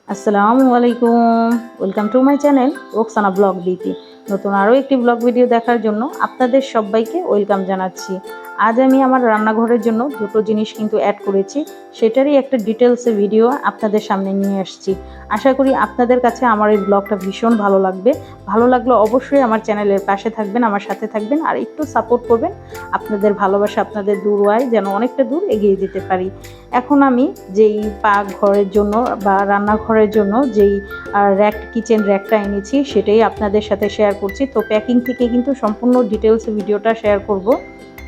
আসসালামু আলাইকুম। Welcome to my channel Roksana blog বিটি। নতুন আরও একটি ব্লগ ভিডিও দেখার জন্য আপনাদের সবাইকে ওয়েলকাম জানাচ্ছি। আজ আমি আমার রান্নাঘরের জন্য দুটো জিনিস কিন্তু অ্যাড করেছি, সেটারই একটা ডিটেলসে ভিডিও আপনাদের সামনে নিয়ে আসছি। আশা করি আপনাদের কাছে আমার এই ব্লগটা ভীষণ ভালো লাগবে। ভালো লাগলে অবশ্যই আমার চ্যানেলের পাশে থাকবেন, আমার সাথে থাকবেন আর একটু সাপোর্ট করবেন। আপনাদের ভালোবাসা, আপনাদের দূরওয়ায় যেন অনেকটা দূর এগিয়ে যেতে পারি। এখন আমি যেই পাকঘরের জন্য বা রান্নাঘরের জন্য যেই কিচেন র্যাকটা এনেছি সেটাই আপনাদের সাথে শেয়ার করছি। তো প্যাকিং থেকে কিন্তু সম্পূর্ণ ডিটেলস ভিডিওটা শেয়ার করব।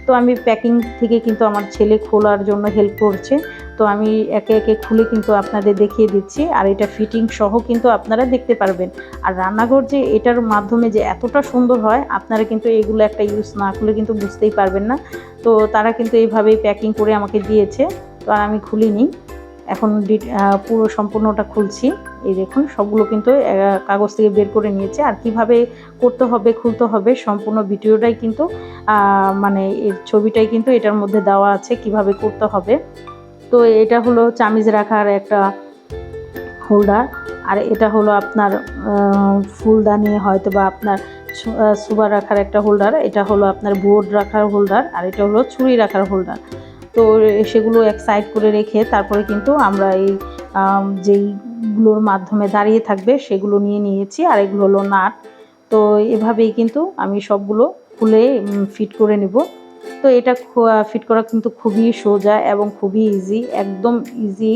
তো আমি প্যাকিং থেকে কিন্তু আমার ছেলে খোলার জন্য হেল্প করছে, তো আমি একে একে খুলে কিন্তু আপনাদের দেখিয়ে দিচ্ছি। আর এটা ফিটিং সহ কিন্তু আপনারা দেখতে পারবেন। আর রান্নাঘর যে এটার মাধ্যমে যে এতটা সুন্দর হয়, আপনারা কিন্তু এগুলো একটা ইউজ না করলে কিন্তু বুঝতেই পারবেন না। তো তারা কিন্তু এইভাবেই প্যাকিং করে আমাকে দিয়েছে। তো আর আমি খুলিনি, এখন পুরো সম্পূর্ণটা খুলছি। এই দেখুন সবগুলো কিন্তু কাগজ থেকে বের করে নিয়েছে। আর কিভাবে করতে হবে, খুলতে হবে, সম্পূর্ণ ভিডিওটাই কিন্তু মানে এর ছবিটাই কিন্তু এটার মধ্যে দেওয়া আছে কিভাবে করতে হবে। তো এটা হলো চামিচ রাখার একটা হোল্ডার, আর এটা হলো আপনার ফুলদানি হয়তো বা আপনার সুবার রাখার একটা হোল্ডার, এটা হলো আপনার বোর্ড রাখার হোল্ডার, আর এটা হলো ছুরি রাখার হোল্ডার। তো সেগুলো এক সাইড করে রেখে তারপরে কিন্তু আমরা এই যেইগুলোর মাধ্যমে দাঁড়িয়ে থাকবে সেগুলো নিয়ে নিয়েছি। আর এগুলো হলো নাট। তো এভাবেই কিন্তু আমি সবগুলো খুলে ফিট করে নেব। তো এটা ফিট করা কিন্তু খুবই সোজা এবং খুবই ইজি, একদম ইজি।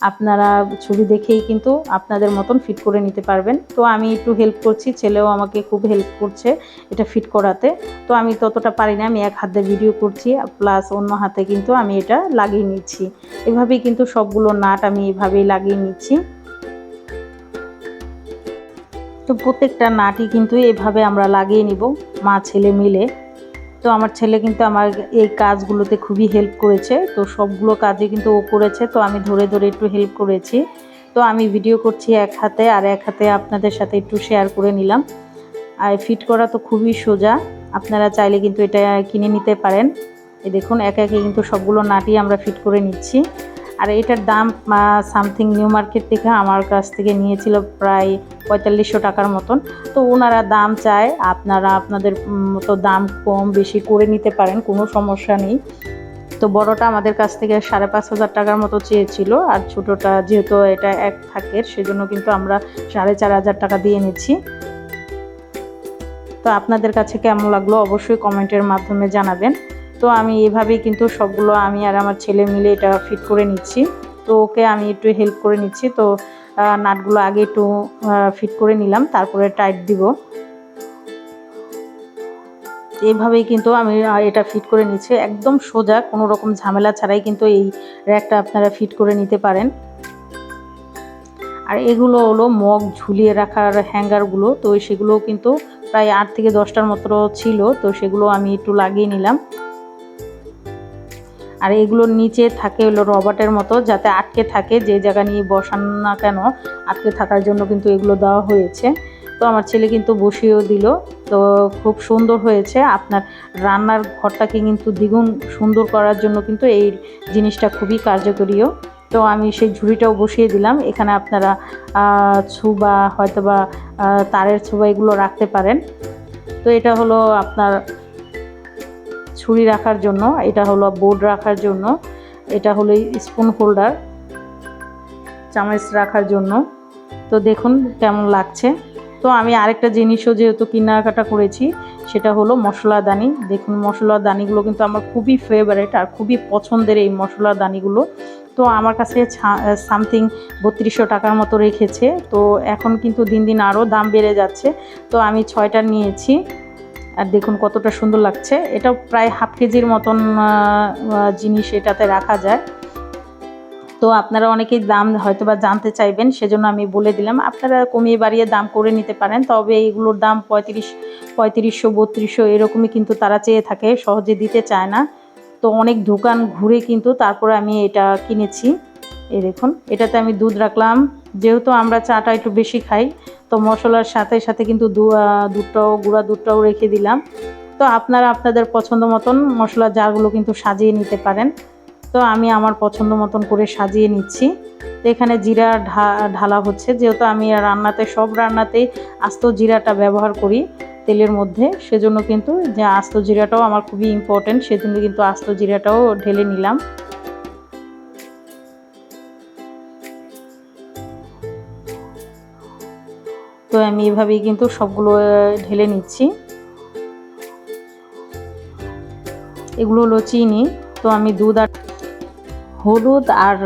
আপনারা ছবি দেখেই কিন্তু আপনাদের মতন ফিট করে নিতে পারবেন। তো আমি একটু হেল্প করছি, ছেলেও আমাকে খুব হেল্প করছে এটা ফিট করাতে। তো আমি ততটা পারি না, আমি এক হাতে ভিডিও করছি প্লাস অন্য হাতে কিন্তু আমি এটা লাগিয়ে নিচ্ছি। এভাবেই কিন্তু সবগুলো নাট আমি এভাবেই লাগিয়ে নিচ্ছি। তো প্রত্যেকটা নাটই কিন্তু এভাবে আমরা লাগিয়ে নিব মা ছেলে মিলে। তো আমার ছেলে কিন্তু আমার এই কাজগুলোতে খুবই হেল্প করেছে। তো সবগুলো কাজই কিন্তু ও করেছে, তো আমি ধরে ধরে একটু হেল্প করেছি। তো আমি ভিডিও করছি এক হাতে, আর এক হাতে আপনাদের সাথে একটু শেয়ার করে নিলাম। আর ফিট করা তো খুবই সোজা, আপনারা চাইলে কিন্তু এটা কিনে নিতে পারেন। এই দেখুন একে একে কিন্তু সবগুলো নাটই আমরা ফিট করে নিচ্ছি। আর এটার দাম সামথিং নিউ মার্কেট থেকে আমার কাছ থেকে নিয়েছিল প্রায় 4500 টাকার মতন। তো ওনারা দাম চায়, আপনারা আপনাদের মতো দাম কম বেশি করে নিতে পারেন, কোনো সমস্যা নেই। তো বড়টা আমাদের কাছ থেকে 5500 টাকার মতো চেয়েছিল, আর ছোটোটা যেহেতু এটা এক থাকের সেজন্য কিন্তু আমরা 4500 টাকা দিয়ে নিচ্ছি। তো আপনাদের কাছে কেমন লাগলো অবশ্যই কমেন্টের মাধ্যমে জানাবেন। তো আমি এভাবেই কিন্তু সবগুলো আমি আর আমার ছেলে মিলে এটা ফিট করে নিচ্ছি। তো ওকে আমি একটু হেল্প করে নিচ্ছি। তো নাটগুলো আগে একটু ফিট করে নিলাম, তারপরে টাইট দিব। এইভাবেই কিন্তু আমি এটা ফিট করে নিচ্ছি, একদম সোজা, কোনো রকম ঝামেলা ছাড়াই কিন্তু এই র্যাকটা আপনারা ফিট করে নিতে পারেন। আর এগুলো হলো মগ ঝুলিয়ে রাখার হ্যাঙ্গারগুলো। তো সেগুলোও কিন্তু প্রায় 8 থেকে 10টার মতো ছিল, তো সেগুলো আমি একটু লাগিয়ে নিলাম। আর এগুলোর নিচে থাকে হলো রবার্টের মতো, যাতে আটকে থাকে, যে জায়গা নিয়ে বসান না কেন আটকে থাকার জন্য কিন্তু এগুলো দেওয়া হয়েছে। তো আমার ছেলে কিন্তু বসিয়েও দিল। তো খুব সুন্দর হয়েছে। আপনার রান্নার ঘরটাকে কিন্তু দ্বিগুণ সুন্দর করার জন্য কিন্তু এই জিনিসটা খুবই কার্যকরীয়। তো আমি সেই ঝুড়িটাও বসিয়ে দিলাম। এখানে আপনারা ছুবা হয়তো বা তারের ছুবা এগুলো রাখতে পারেন। তো এটা হলো আপনার ছুরি রাখার জন্য, এটা হলো বোর্ড রাখার জন্য, এটা হলো স্পুন হোল্ডার চামচ রাখার জন্য। তো দেখুন কেমন লাগছে। তো আমি আরেকটা জিনিসও যেহেতু কেনাকাটা করেছি, সেটা হলো মশলাদানি। দেখুন মশলাদানিগুলো কিন্তু আমার খুবই ফেভারিট আর খুবই পছন্দের এই মশলাদানিগুলো। তো আমার কাছে সামথিং 3200 টাকার মতো রেখেছে। তো এখন কিন্তু দিন দিন আরও দাম বেড়ে যাচ্ছে। তো আমি 6টা নিয়েছি। আর দেখুন কতটা সুন্দর লাগছে। এটা প্রায় হাফ কেজির মতন জিনিস এটাতে রাখা যায়। তো আপনারা অনেকেই দাম হয়তো বা জানতে চাইবেন, সেজন্য আমি বলে দিলাম। আপনারা কমিয়ে বাড়িয়ে দাম করে নিতে পারেন, তবে এইগুলোর দাম 3500 3200 এরকমই কিন্তু তারা চেয়ে থাকে, সহজে দিতে চায় না। তো অনেক দোকান ঘুরে কিন্তু তারপরে আমি এটা কিনেছি। এই দেখুন এটাতে আমি দুধ রাখলাম, যেহেতু আমরা চাটা একটু বেশি খাই, তো মশলার সাথে সাথে কিন্তু গুঁড়া দুধটাও রেখে দিলাম। তো আপনারা আপনাদের পছন্দ মতন মশলার জারগুলো কিন্তু সাজিয়ে নিতে পারেন। তো আমি আমার পছন্দ মতন করে সাজিয়ে নিচ্ছি। তো এখানে জিরা ঢালা হচ্ছে, যেহেতু আমি রান্নাতে সব রান্নাতেই আস্ত জিরাটা ব্যবহার করি তেলের মধ্যে, সেজন্য কিন্তু যে আস্ত জিরাটাও আমার খুবই ইম্পর্টেন্ট, সেজন্য কিন্তু আস্ত জিরাটাও ঢেলে নিলাম। তো আমি এভাবেই কিন্তু সবগুলো ঢেলে নিচ্ছি। এগুলো হলো চিনি। তো আমি দুধ আর হলুদ আর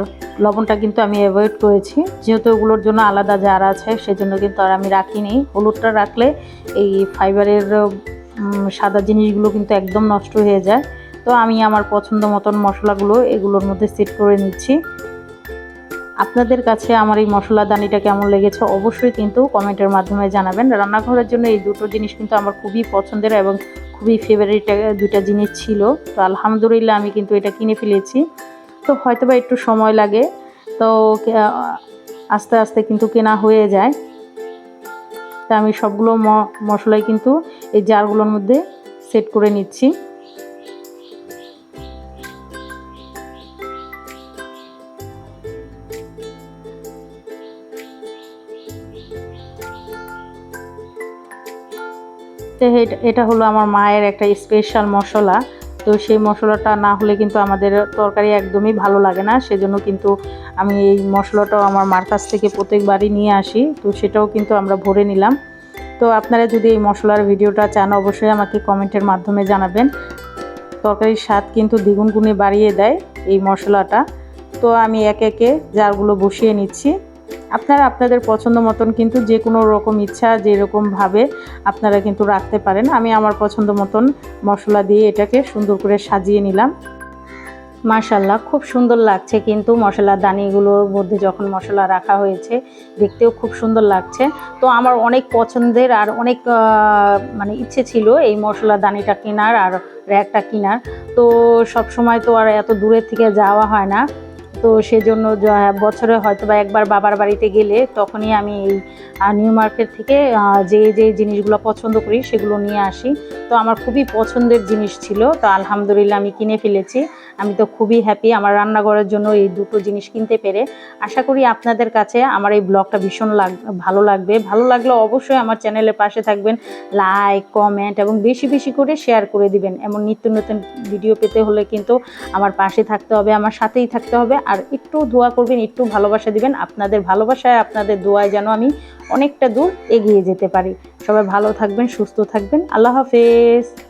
লবণটা কিন্তু আমি অ্যাভয়েড করেছি, যেহেতু এগুলোর জন্য আলাদা জার আছে, সেজন্য কিন্তু আর আমি রাখিনি। হলুদটা রাখলে এই ফাইবারের সাদা জিনিসগুলো কিন্তু একদম নষ্ট হয়ে যায়। তো আমি আমার পছন্দ মতন মশলাগুলো এগুলোর মধ্যে সেট করে নিচ্ছি। আপনাদের কাছে আমার এই মশলাদানিটা কেমন লেগেছে অবশ্যই কিন্তু কমেন্টের মাধ্যমে জানাবেন। রান্নাঘরের জন্য এই দুটো জিনিস কিন্তু আমার খুবই পছন্দের এবং খুবই ফেভারিট দুইটা জিনিস ছিল। তো আলহামদুলিল্লাহ আমি কিন্তু এটা কিনে ফেলেছি। তো হয়তোবা একটু সময় লাগে, তো আস্তে আস্তে কিন্তু কেনা হয়ে যায়। তা আমি সবগুলো মশলাই কিন্তু এই জারগুলোর মধ্যে সেট করে নিচ্ছি। তো এটা হলো আমার মায়ের একটা স্পেশাল মশলা। তো সেই মশলাটা না হলে কিন্তু আমাদের তরকারি একদমই ভালো লাগে না, সেজন্য কিন্তু আমি এই মশলাটাও আমার মার কাছ থেকে প্রত্যেকবারই নিয়ে আসি। তো সেটাও কিন্তু আমরা ভরে নিলাম। তো আপনারা যদি এই মশলার ভিডিওটা চান অবশ্যই আমাকে কমেন্টের মাধ্যমে জানাবেন। তরকারির স্বাদ কিন্তু দ্বিগুণ গুণে বাড়িয়ে দেয় এই মশলাটা। তো আমি একে একে জারগুলো বসিয়ে নিচ্ছি। আপনারা আপনাদের পছন্দ মতন কিন্তু যে কোনো রকম ইচ্ছা যেরকমভাবে আপনারা কিন্তু রাখতে পারেন। আমি আমার পছন্দ মতন মশলা দিয়ে এটাকে সুন্দর করে সাজিয়ে নিলাম। মাশাআল্লাহ খুব সুন্দর লাগছে কিন্তু মশলার দানিগুলোর মধ্যে যখন মশলা রাখা হয়েছে দেখতেও খুব সুন্দর লাগছে। তো আমার অনেক পছন্দের আর অনেক মানে ইচ্ছে ছিল এই মশলা দানিটা কেনার আর র্যাকটা কেনার। তো সব সময় তো আর এত দূরের থেকে যাওয়া হয় না। তো সেজন্য বছরে হয়তো বা একবার বাবার বাড়িতে গেলে তখনই আমি এই নিউ মার্কেট থেকে যে জিনিসগুলো পছন্দ করি সেগুলো নিয়ে আসি। তো আমার খুবই পছন্দের জিনিস ছিল, তো আলহামদুলিল্লাহ আমি কিনে ফেলেছি। আমি তো খুবই হ্যাপি আমার রান্নাঘরের জন্য এই দুটো জিনিস কিনতে পেরে। আশা করি আপনাদের কাছে আমার এই ব্লগটা ভীষণ ভালো লাগবে। ভালো লাগলে অবশ্যই আমার চ্যানেলের পাশে থাকবেন, লাইক কমেন্ট এবং বেশি বেশি করে শেয়ার করে দিবেন। এমন নিত্য নতুন ভিডিও পেতে হলে কিন্তু আমার পাশে থাকতে হবে, আমার সাথেই থাকতে হবে। আর একটু দোয়া করবেন, একটু ভালোবাসা দিবেন। আপনাদের ভালোবাসায় আপনাদের দোয়ায় যেন আমি অনেকটা দূর এগিয়ে যেতে পারি। সবাই ভালো থাকবেন, সুস্থ থাকবেন। আল্লাহ হাফেজ।